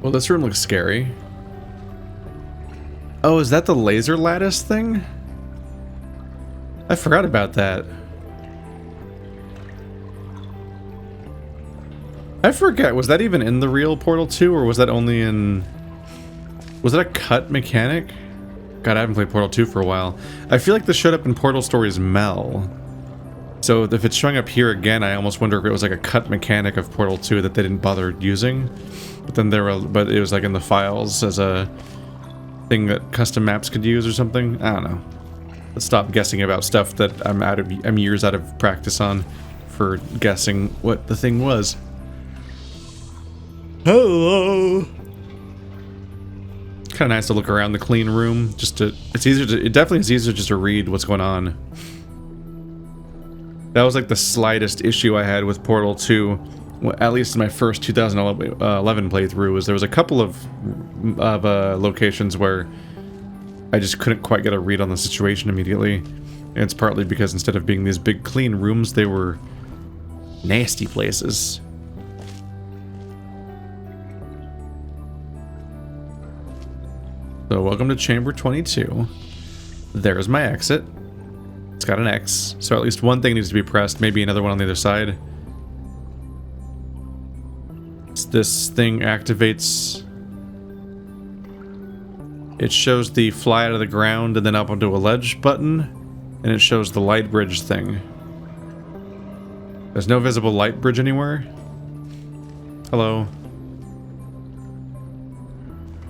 Well, this room looks scary. Oh, is that the laser lattice thing? I forgot about that. I forget, was that even in the real Portal 2, or was that only in... Was that a cut mechanic? God, I haven't played Portal 2 for a while. I feel like this showed up in Portal Stories Mel. So if it's showing up here again, I almost wonder if it was like a cut mechanic of Portal 2 that they didn't bother using. But then but it was like in the files as a thing that custom maps could use or something. I don't know. Let's stop guessing about stuff that I'm years out of practice on for guessing what the thing was. Hello. Kind of nice to look around the clean room. It definitely is easier just to read what's going on. That was like the slightest issue I had with Portal 2, at least in my first 2011 playthrough, was there was a couple of locations where I just couldn't quite get a read on the situation immediately. And it's partly because instead of being these big clean rooms, they were nasty places. So welcome to Chamber 22. There's my exit. It's got an X, so at least one thing needs to be pressed, maybe another one on the other side. This thing activates... It shows the fly out of the ground and then up onto a ledge button, and it shows the light bridge thing. There's no visible light bridge anywhere. Hello.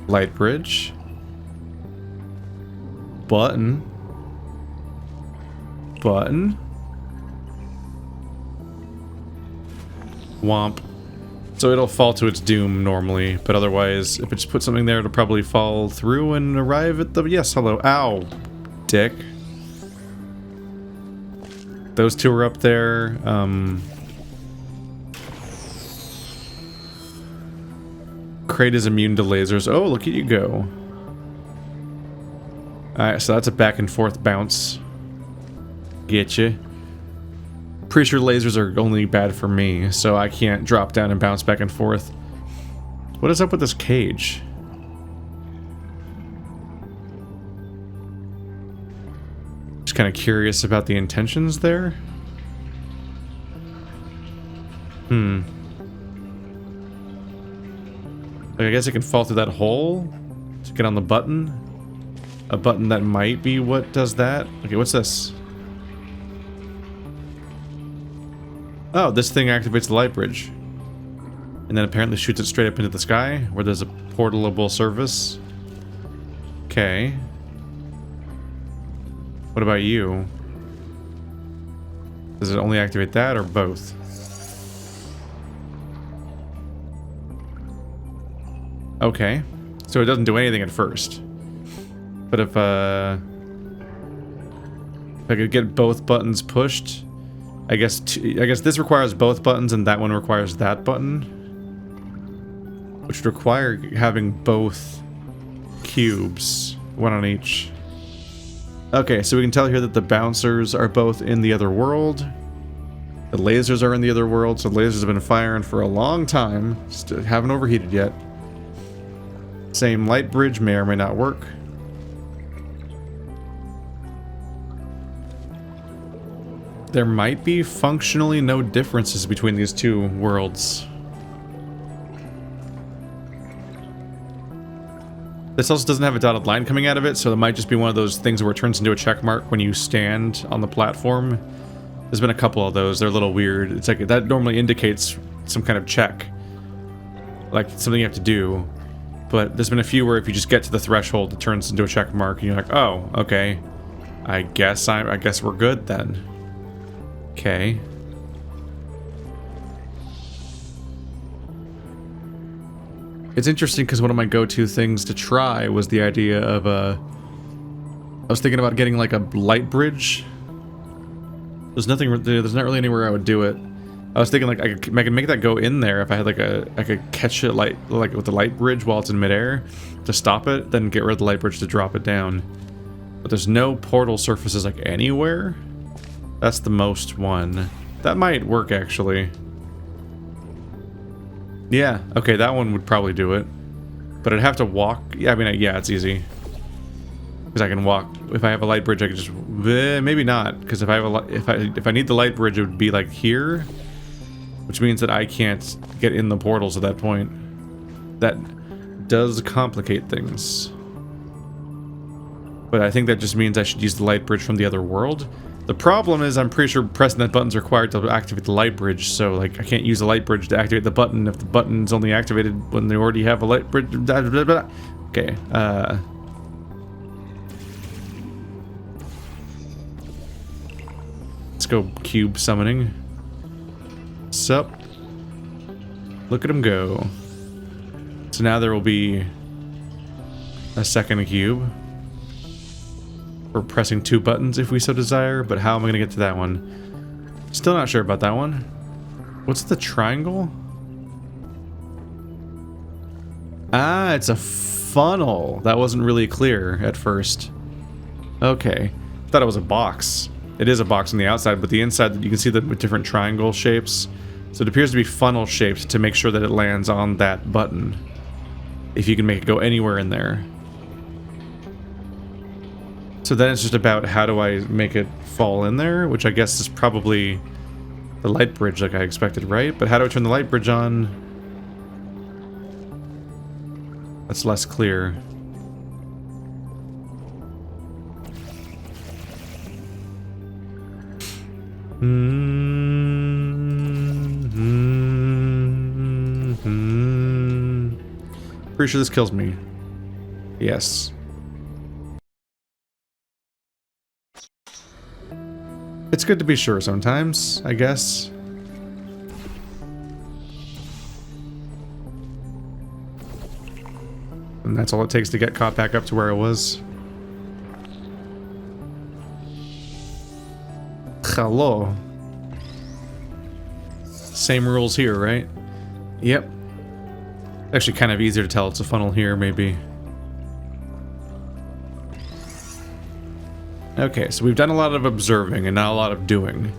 Light bridge. Button. Button. Womp. So it'll fall to its doom normally, but otherwise, if it just puts something there, it'll probably fall through and arrive at the... Yes, hello. Ow, dick. Those two are up there. Crate is immune to lasers. Oh, look at you go. Alright, so that's a back and forth bounce. Getcha. Pretty sure lasers are only bad for me, so I can't drop down and bounce back and forth. What is up with this cage? Just kind of curious about the intentions there. Like, I guess it can fall through that hole to get on the button. A button that might be what does that. Okay, what's this? Oh, this thing activates the light bridge. And then apparently shoots it straight up into the sky, where there's a portalable surface. Okay. What about you? Does it only activate that, or both? Okay. So it doesn't do anything at first. But if I could get both buttons pushed... I guess this requires both buttons and that one requires that button. Which would require having both cubes, one on each. Okay, so we can tell here that the bouncers are both in the other world. The lasers are in the other world, so the lasers have been firing for a long time. Just haven't overheated yet. Same light bridge may or may not work. There might be functionally no differences between these two worlds. This also doesn't have a dotted line coming out of it, so it might just be one of those things where it turns into a check mark when you stand on the platform. There's been a couple of those. They're a little weird. It's like that normally indicates some kind of check, like something you have to do. But there's been a few where if you just get to the threshold, it turns into a check mark, and you're like, oh, okay. I guess we're good then. Okay. It's interesting because one of my go-to things to try was the idea of I was thinking about getting like a light bridge. There's not really anywhere I would do it. I was thinking like I could make that go in there if I had like I could catch it like with the light bridge while it's in midair to stop it, then get rid of the light bridge to drop it down. But there's no portal surfaces like anywhere. That's the most one. That might work, actually. Yeah, okay, that one would probably do it. But I'd have to walk. Yeah, I mean, yeah, it's easy. Because I can walk. If I have a light bridge, I can just... maybe not. Because if I have if I need the light bridge, it would be like here. Which means that I can't get in the portals at that point. That does complicate things. But I think that just means I should use the light bridge from the other world. The problem is I'm pretty sure pressing that button's required to activate the light bridge, so like I can't use the light bridge to activate the button if the button's only activated when they already have a light bridge. Blah, blah, blah. Okay, let's go cube summoning. Sup? Look at him go. So now there will be a second cube. We're pressing 2 buttons if we so desire, but how am I going to get to that one? Still not sure about that one. What's the triangle? Ah, it's a funnel. That wasn't really clear at first. Okay. Thought it was a box. It is a box on the outside, but the inside, you can see the different triangle shapes. So it appears to be funnel shaped to make sure that it lands on that button. If you can make it go anywhere in there. So then it's just about how do I make it fall in there, which I guess is probably the light bridge like I expected, right? But how do I turn the light bridge on? That's less clear. Pretty sure this kills me. Yes. It's good to be sure sometimes, I guess. And that's all it takes to get caught back up to where I was. Hello. Same rules here, right? Yep. Actually kind of easier to tell it's a funnel here, maybe. Okay, so we've done a lot of observing and not a lot of doing.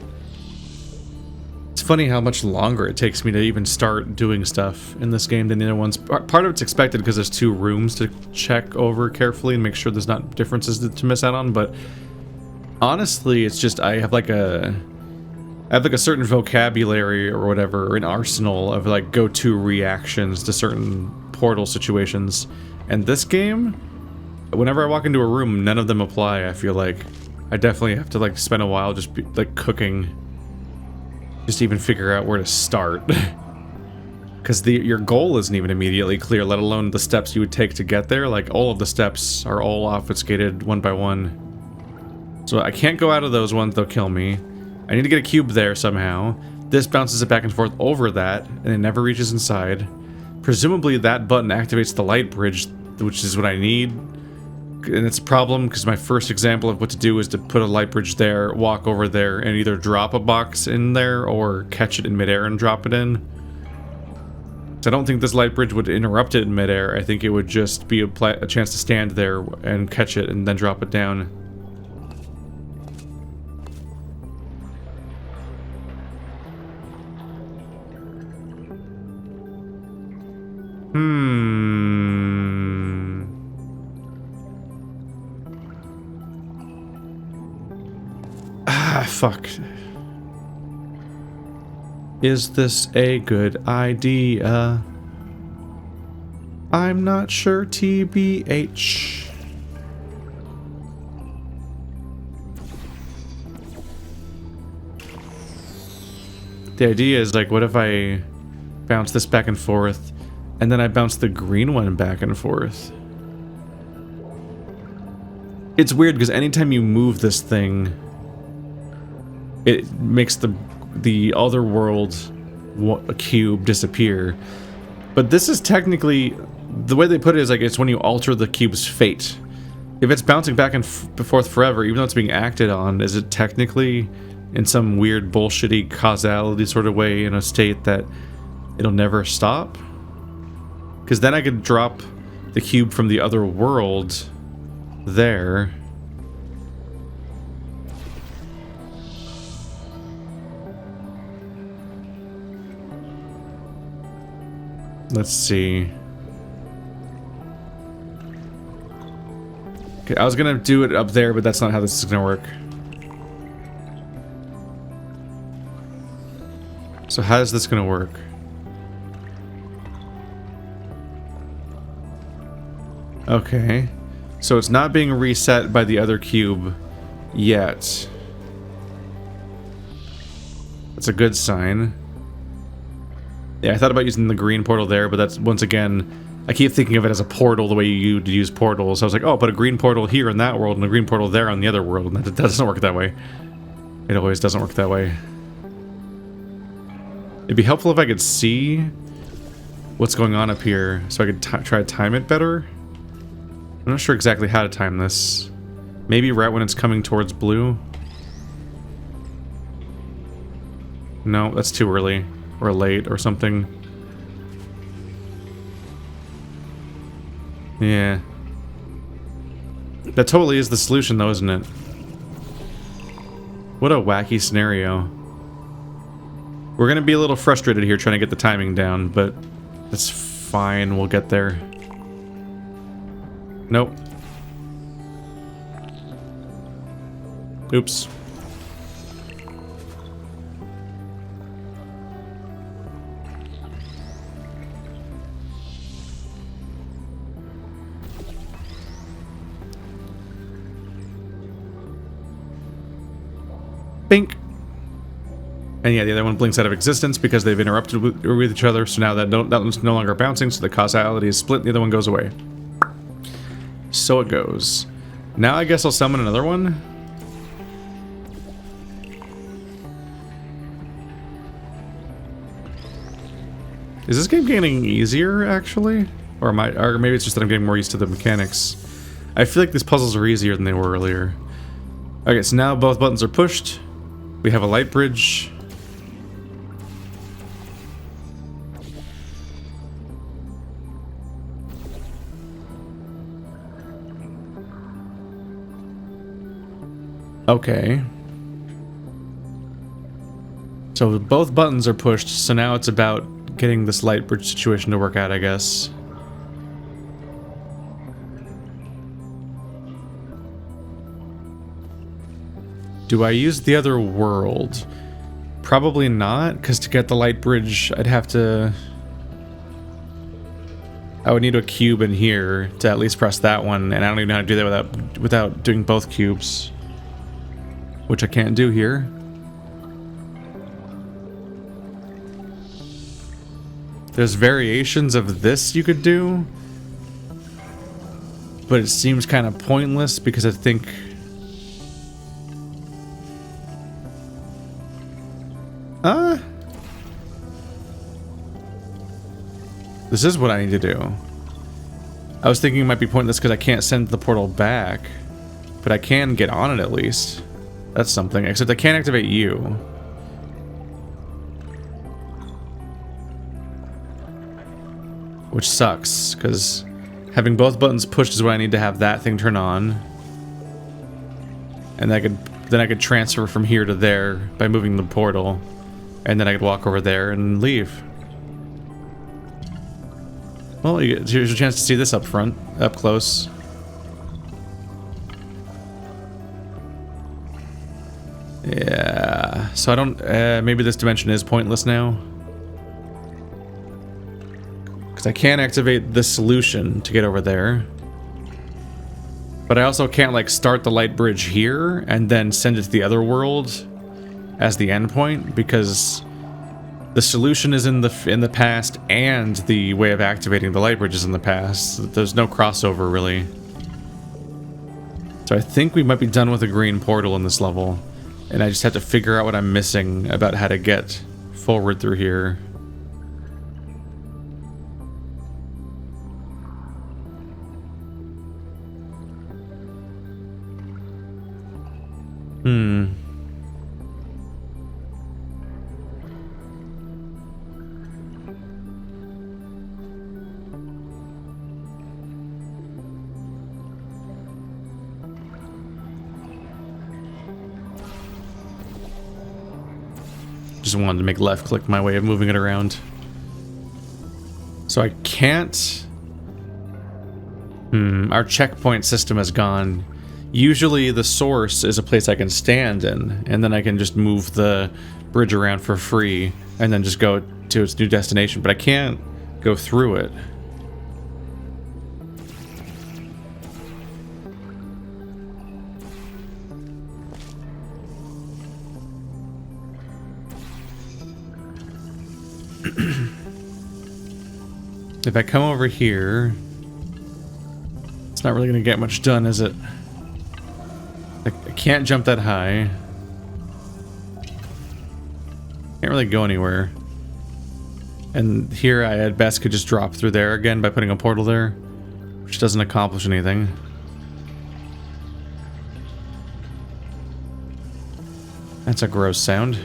It's funny how much longer it takes me to even start doing stuff in this game than the other ones. Part of it's expected because there's 2 rooms to check over carefully and make sure there's not differences to miss out on, but honestly, it's just I have like a certain vocabulary or whatever, or an arsenal of like go-to reactions to certain portal situations. And this game, whenever I walk into a room, none of them apply. I feel like I definitely have to like spend a while just like cooking, just to even figure out where to start. Because your goal isn't even immediately clear, let alone the steps you would take to get there. Like all of the steps are all obfuscated one by one. So I can't go out of those ones; they'll kill me. I need to get a cube there somehow. This bounces it back and forth over that, and it never reaches inside. Presumably that button activates the light bridge, which is what I need. And it's a problem because my first example of what to do is to put a light bridge there, walk over there, and either drop a box in there or catch it in midair and drop it in. So I don't think this light bridge would interrupt it in midair. I think it would just be a chance to stand there and catch it and then drop it down. Fuck. Is this a good idea? I'm not sure, TBH. The idea is like, what if I bounce this back and forth, and then I bounce the green one back and forth? It's weird because anytime you move this thing, it makes the other world cube disappear. But this is technically, the way they put it is like it's when you alter the cube's fate. If it's bouncing back and forth forever, even though it's being acted on, is it technically in some weird bullshitty causality sort of way in a state that it'll never stop? Because then I could drop the cube from the other world there. Let's see. Okay, I was gonna do it up there, but that's not how this is gonna work. So how is this gonna work? Okay. So it's not being reset by the other cube yet. That's a good sign. Yeah, I thought about using the green portal there, but that's, once again, I keep thinking of it as a portal the way you use portals. So I was like, oh, put a green portal here in that world and a green portal there on the other world. And that doesn't work that way. It always doesn't work that way. It'd be helpful if I could see what's going on up here so I could try to time it better. I'm not sure exactly how to time this. Maybe right when it's coming towards blue? No, that's too early. Or late or something. Yeah. That totally is the solution though, isn't it? What a wacky scenario. We're gonna be a little frustrated here trying to get the timing down, but that's fine, we'll get there. Nope. Oops. Bink. And yeah, the other one blinks out of existence because they've interrupted with each other, so now that one's no longer bouncing, so the causality is split and the other one goes away. So it goes. Now I guess I'll summon another one. Is this game getting easier, actually? Or maybe it's just that I'm getting more used to the mechanics. I feel like these puzzles are easier than they were earlier. Okay, so now both buttons are pushed. We have a light bridge. Okay. So both buttons are pushed, so now it's about getting this light bridge situation to work out, I guess. Do I use the other world? Probably not, because to get the light bridge, I would need a cube in here to at least press that one, and I don't even know how to do that without doing both cubes. Which I can't do here. There's variations of this you could do, but it seems kind of pointless because I think... This is what I need to do. I was thinking it might be pointless because I can't send the portal back, but I can get on it at least. That's something, except I can't activate you. Which sucks, because having both buttons pushed is what I need to have that thing turn on. And then I could transfer from here to there by moving the portal. And then I could walk over there and leave. Well, here's your chance to see this up front, up close. Yeah, so I don't, maybe this dimension is pointless now. Because I can't activate this solution to get over there. But I also can't, like, start the light bridge here and then send it to the other world as the endpoint, because the solution is in the past and the way of activating the light bridge is in the past. There's no crossover, really. So I think we might be done with a green portal in this level. And I just have to figure out what I'm missing about how to get forward through here. Just wanted to make left click my way of moving it around. So I can't... Our checkpoint system has gone. Usually the source is a place I can stand in, and then I can just move the bridge around for free, and then just go to its new destination, but I can't go through it. If I come over here, it's not really going to get much done, is it? I can't jump that high. Can't really go anywhere. And here I at best could just drop through there again by putting a portal there, which doesn't accomplish anything. That's a gross sound.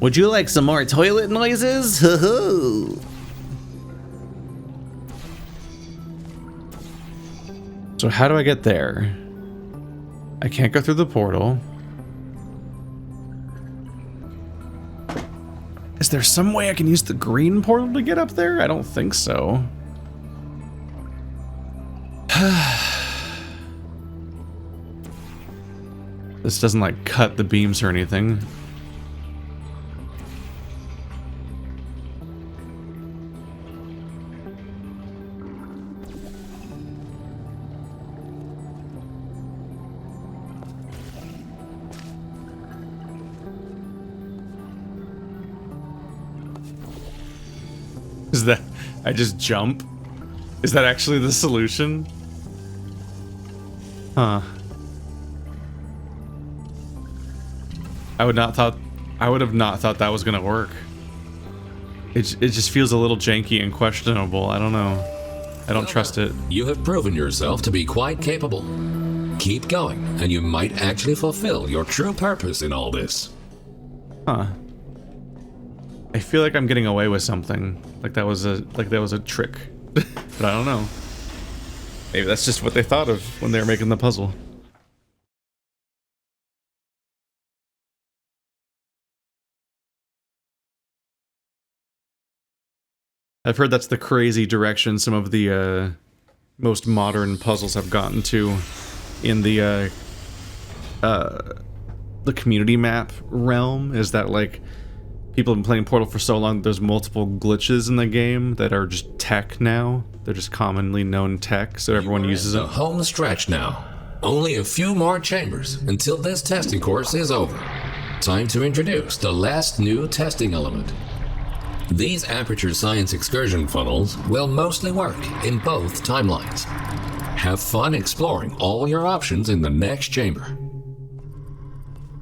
Would you like some more toilet noises? Hoo-hoo! So how do I get there? I can't go through the portal. Is there some way I can use the green portal to get up there? I don't think so. This doesn't like cut the beams or anything. Is that I just jump? Is that actually the solution? Huh. I would have not thought that was gonna work. It just feels a little janky and questionable. I don't know. I don't trust it. You have proven yourself to be quite capable. Keep going, and you might actually fulfill your true purpose in all this. Huh. I feel like I'm getting away with something. Like that was a trick. But I don't know. Maybe that's just what they thought of when they were making the puzzle. I've heard that's the crazy direction some of the most modern puzzles have gotten to in the community map realm, is that like people have been playing Portal for so long, there's multiple glitches in the game that are just tech now. They're just commonly known tech, so everyone uses them. The home stretch now. Only a few more chambers until this testing course is over. Time to introduce the last new testing element. These Aperture Science excursion funnels will mostly work in both timelines. Have fun exploring all your options in the next chamber.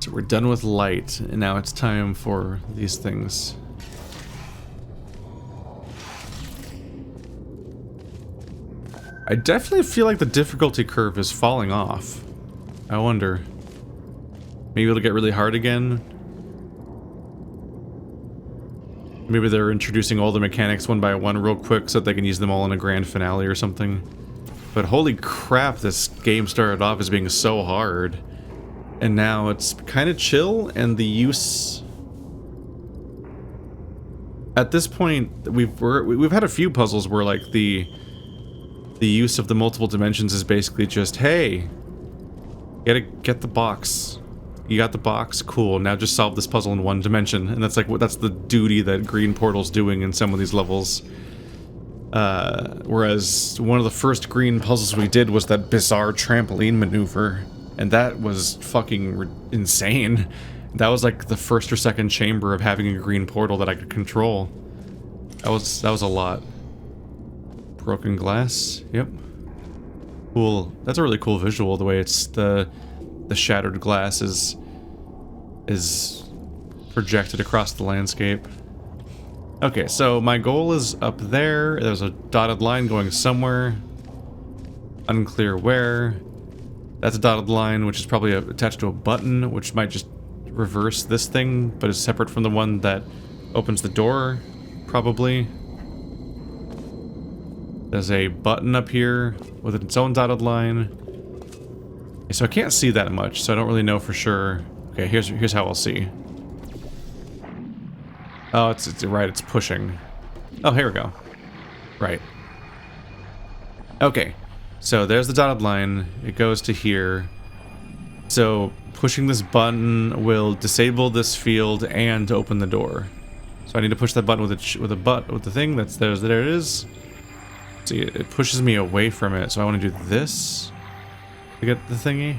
So we're done with light, and now it's time for these things. I definitely feel like the difficulty curve is falling off. I wonder. Maybe it'll get really hard again? Maybe they're introducing all the mechanics one by one real quick so that they can use them all in a grand finale or something. But holy crap, this game started off as being so hard. And now it's kind of chill, and the use... At this point, we've had a few puzzles where like the use of the multiple dimensions is basically just, hey, get the box. You got the box, cool, now just solve this puzzle in one dimension. And that's like that's the duty that Green Portal's doing in some of these levels. Whereas one of the first green puzzles we did was that bizarre trampoline maneuver. And that was fucking insane. That was like the first or second chamber of having a green portal that I could control. That was a lot. Broken glass, yep. Cool. That's a really cool visual, the way it's the shattered glass is projected across the landscape. Okay, so my goal is up there. There's a dotted line going somewhere. Unclear where. That's a dotted line, which is probably attached to a button, which might just reverse this thing, but is separate from the one that opens the door, probably. There's a button up here with its own dotted line. So I can't see that much, so I don't really know for sure. Okay, here's how I'll see. Oh, it's right, it's pushing. Oh, here we go. Right. Okay, so there's the dotted line. It goes to here. So pushing this button will disable this field and open the door. So I need to push that button with the thing that's there. There it is. See, it pushes me away from it. So I want to do this to get the thingy.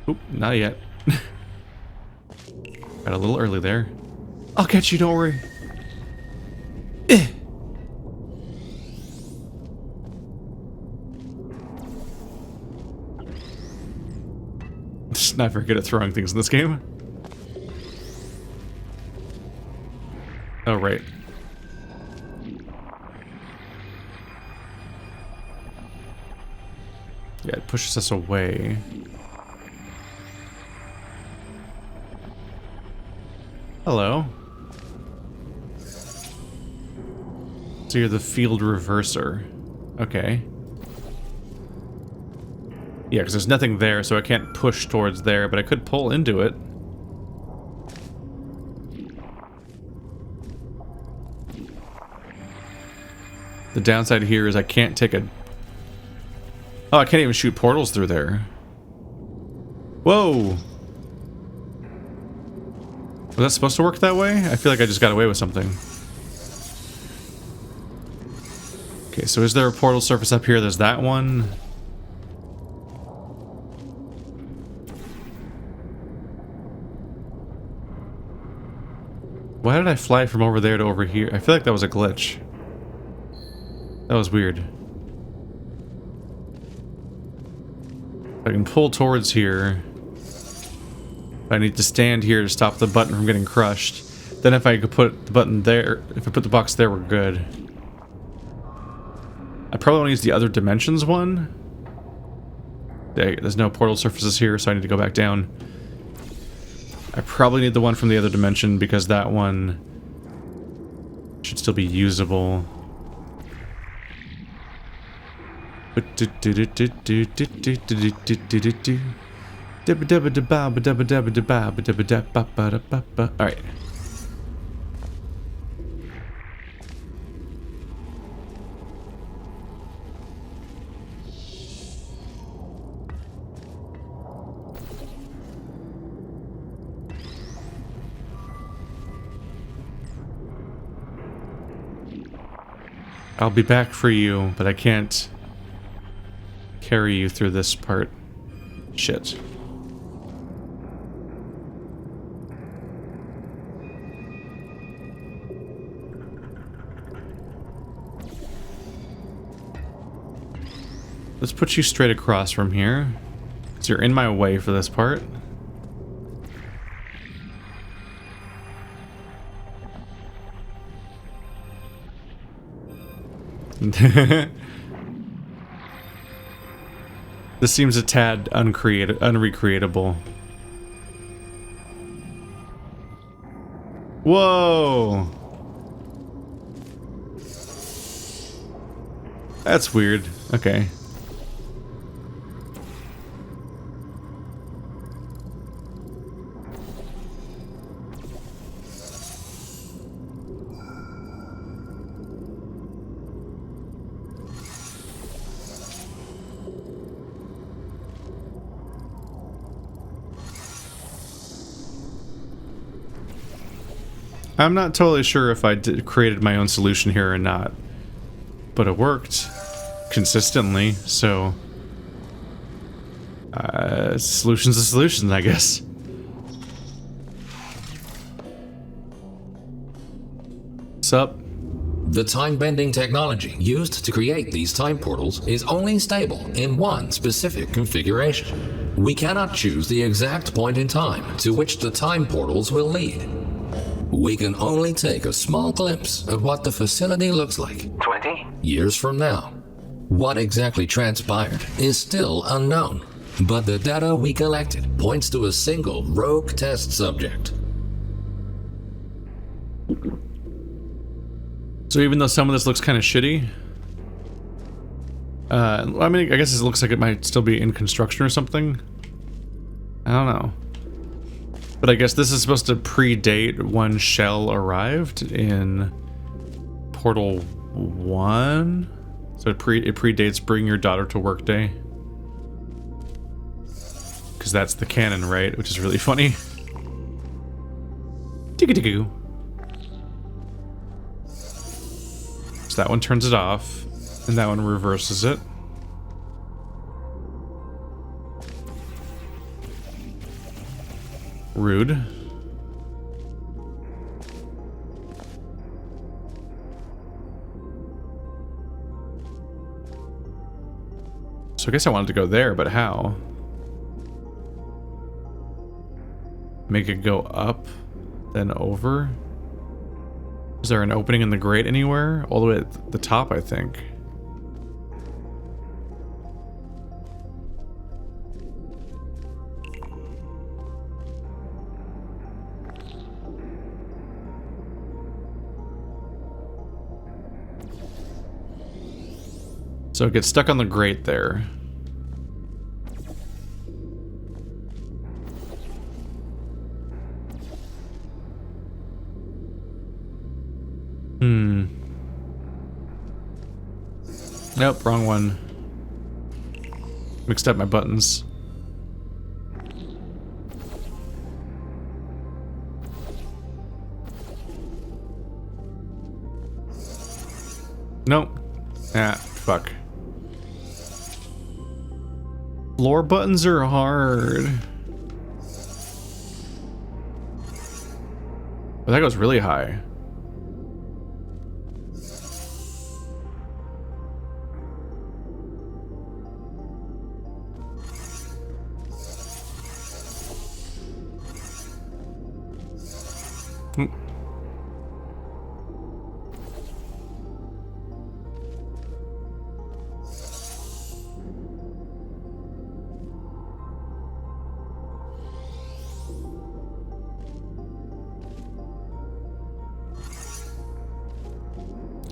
Oop, not yet. Got a little early there. I'll catch you, don't worry. Just not very good at throwing things in this game. Oh, right. Yeah, it pushes us away. Hello. So you're the field reverser. Okay. Yeah, because there's nothing there, so I can't push towards there, but I could pull into it. The downside here is I can't take a... Oh, I can't even shoot portals through there. Whoa! Was that supposed to work that way? I feel like I just got away with something. Okay, so is there a portal surface up here? There's that one. Why did I fly from over there to over here? I feel like that was a glitch. That was weird. I can pull towards here. I need to stand here to stop the button from getting crushed. Then if I could put the button there, if I put the box there, we're good. I probably want to use the other dimensions one. There's no portal surfaces here, so I need to go back down. I probably need the one from the other dimension because that one should still be usable. Alright. I'll be back for you, but I can't carry you through this part. Shit. Let's put you straight across from here. So you're in my way for this part. This seems a tad unrecreatable. Whoa! That's weird. Okay. I'm not totally sure if I created my own solution here or not, but it worked consistently, so solution's a solution, I guess. Sup? The time-bending technology used to create these time portals is only stable in one specific configuration. We cannot choose the exact point in time to which the time portals will lead. We can only take a small glimpse of what the facility looks like 20 years from now. What exactly transpired is still unknown, but the data we collected points to a single rogue test subject. So even though some of this looks kind of shitty, I mean, I guess it looks like it might still be in construction or something. I don't know. But I guess this is supposed to predate when Shell arrived in Portal 1? So it predates Bring Your Daughter to Work Day. Because that's the canon, right? Which is really funny. Tick-a-tick-a-goo. So that one turns it off, and that one reverses it. Rude. So I guess I wanted to go there, but how? Make it go up, then over? Is there an opening in the grate anywhere? All the way at the top, I think. So it gets stuck on the grate there. Nope, wrong one. Mixed up my buttons. Nope. Ah, fuck. Floor buttons are hard. But that goes really high.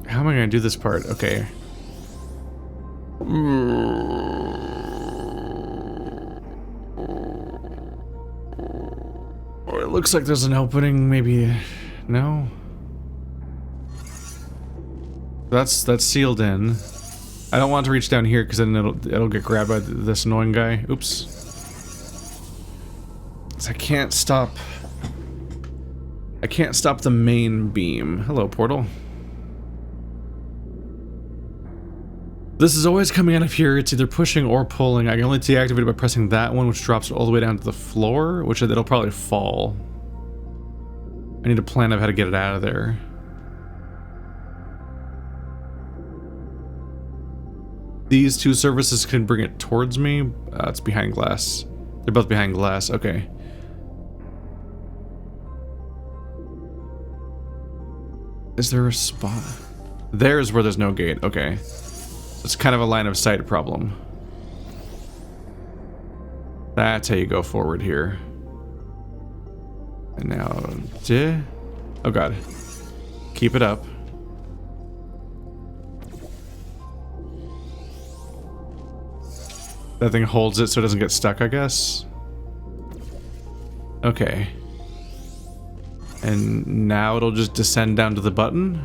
How am I gonna do this part? Okay. Oh, it looks like there's an opening, maybe. No? That's sealed in. I don't want to reach down here because then it'll get grabbed by this annoying guy. Oops. 'Cause I can't stop the main beam. Hello, portal. This is always coming out of here. It's either pushing or pulling. I can only deactivate it by pressing that one, which drops it all the way down to the floor, which it'll probably fall. I need a plan of how to get it out of there. These two surfaces can bring it towards me. It's behind glass. They're both behind glass. Okay. Is there a spot? There's where there's no gate. Okay. It's kind of a line of sight problem. That's how you go forward here. And now, oh god. Keep it up. That thing holds it so it doesn't get stuck, I guess. Okay. And now it'll just descend down to the button,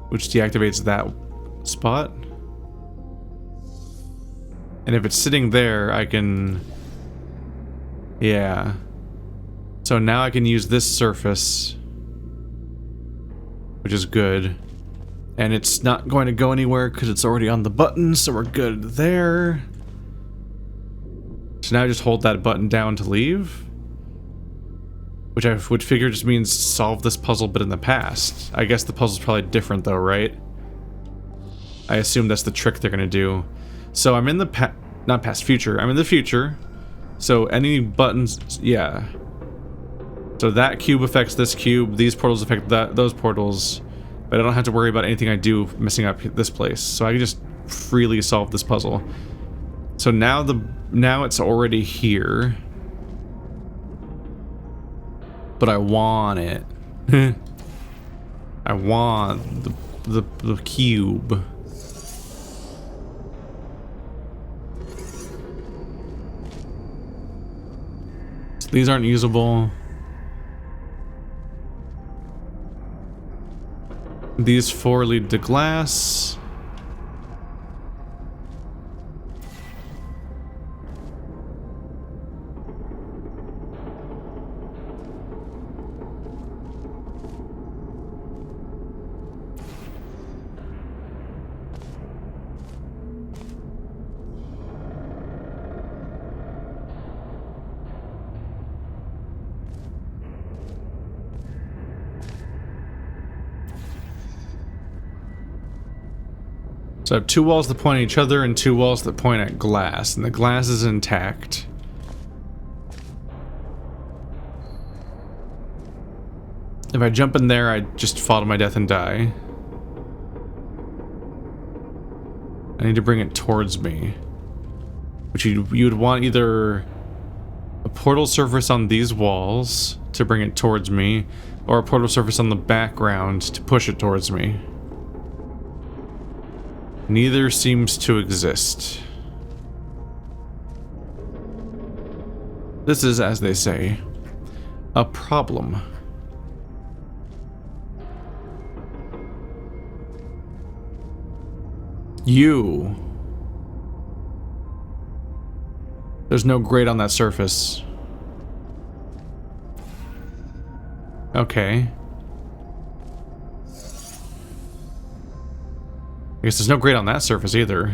which deactivates that spot. And if it's sitting there, I can... Yeah. So now I can use this surface, which is good. And it's not going to go anywhere because it's already on the button, so we're good there. So now I just hold that button down to leave. Which I would figure just means solve this puzzle but in the past. I guess the puzzle's probably different though, right? I assume that's the trick they're gonna do. So I'm in the not past, future. I'm in the future. So any buttons, yeah. So that cube affects this cube, these portals affect those portals. But I don't have to worry about anything I do messing up this place. So I can just freely solve this puzzle. So now it's already here. But I want it. I want the cube. So these aren't usable. These 4 lead to glass. So I have 2 walls that point at each other and 2 walls that point at glass, and the glass is intact. If I jump in there, I just fall to my death and die. I need to bring it towards me. Which you'd want either a portal surface on these walls to bring it towards me, or a portal surface on the background to push it towards me. Neither seems to exist. This is, as they say, a problem. You. There's no grate on that surface. Okay. I guess there's no grate on that surface either.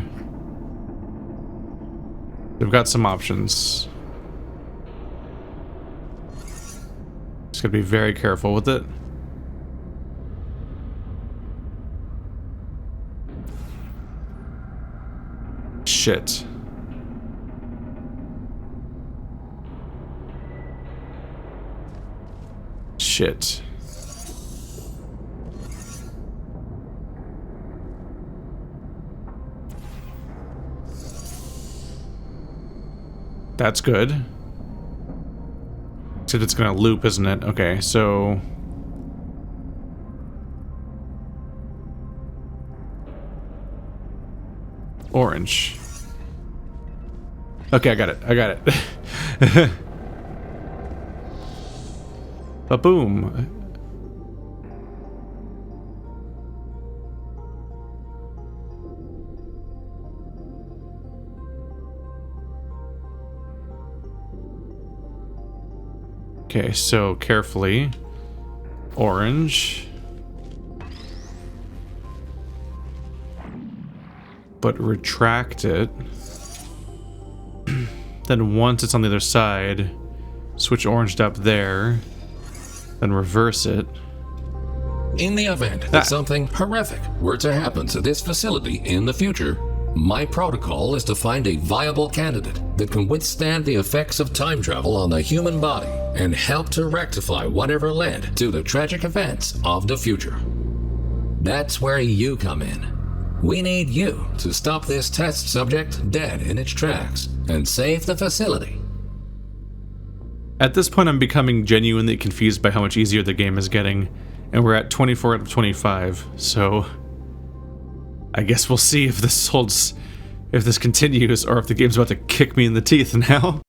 They've got some options. Just gotta be very careful with it. Shit. Shit. That's good. Except it's gonna loop, isn't it? Okay, so... Orange. Okay, I got it. I got it. Ba-boom. Okay, so carefully. Orange. But retract it. Then once it's on the other side, switch orange up there. Then reverse it. In the event that something horrific were to happen to this facility in the future, my protocol is to find a viable candidate that can withstand the effects of time travel on the human body and help to rectify whatever led to the tragic events of the future. That's where you come in. We need you to stop this test subject dead in its tracks and save the facility. At this point, I'm becoming genuinely confused by how much easier the game is getting, and we're at 24 out of 25, so I guess we'll see if this holds, if this continues, or if the game's about to kick me in the teeth now.